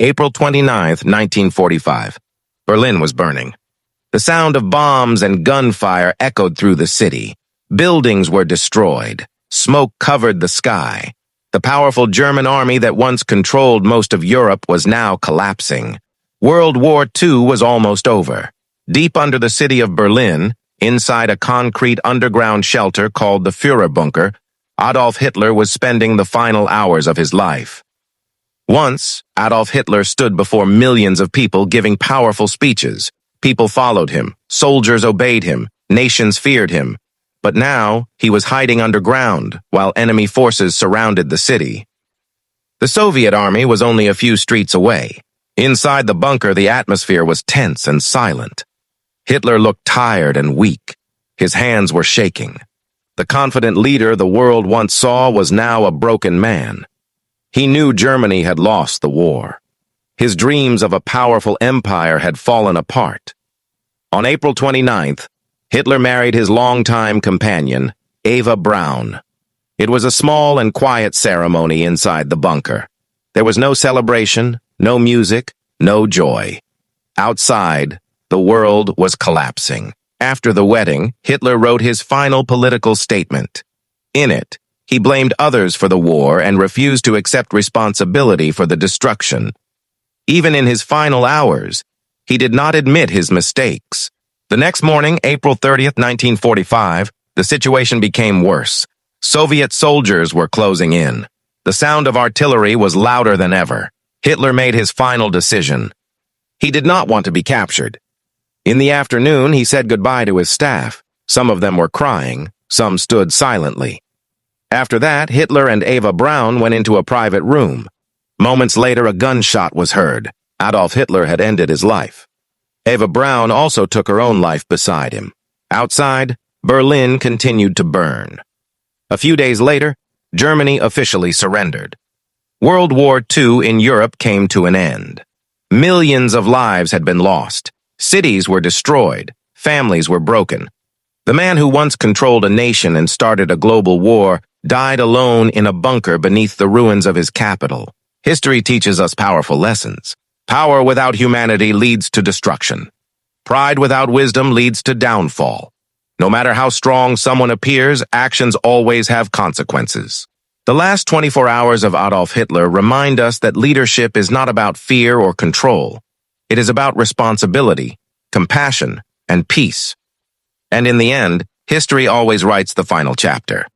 April 29th, 1945. Berlin was burning. The sound of bombs and gunfire echoed through the city. Buildings were destroyed. Smoke covered the sky. The powerful German army that once controlled most of Europe was now collapsing. World War II was almost over. Deep under the city of Berlin, inside a concrete underground shelter called the Führerbunker, Adolf Hitler was spending the final hours of his life. Once, Adolf Hitler stood before millions of people giving powerful speeches. People followed him, soldiers obeyed him, nations feared him. But now, he was hiding underground, while enemy forces surrounded the city. The Soviet army was only a few streets away. Inside the bunker, the atmosphere was tense and silent. Hitler looked tired and weak. His hands were shaking. The confident leader the world once saw was now a broken man. He knew Germany had lost the war. His dreams of a powerful empire had fallen apart. On April 29th, Hitler married his longtime companion, Eva Braun. It was a small and quiet ceremony inside the bunker. There was no celebration, no music, no joy. Outside, the world was collapsing. After the wedding, Hitler wrote his final political statement. In it, he blamed others for the war and refused to accept responsibility for the destruction. Even in his final hours, he did not admit his mistakes. The next morning, April 30th, 1945, the situation became worse. Soviet soldiers were closing in. The sound of artillery was louder than ever. Hitler made his final decision. He did not want to be captured. In the afternoon, he said goodbye to his staff. Some of them were crying, some stood silently. After that, Hitler and Eva Braun went into a private room. Moments later, a gunshot was heard. Adolf Hitler had ended his life. Eva Braun also took her own life beside him. Outside, Berlin continued to burn. A few days later, Germany officially surrendered. World War II in Europe came to an end. Millions of lives had been lost. Cities were destroyed. Families were broken. The man who once controlled a nation and started a global war died alone in a bunker beneath the ruins of his capital. History teaches us powerful lessons. Power without humanity leads to destruction. Pride without wisdom leads to downfall. No matter how strong someone appears, actions always have consequences. The last 24 hours of Adolf Hitler remind us that leadership is not about fear or control. It is about responsibility, compassion, and peace. And in the end, history always writes the final chapter.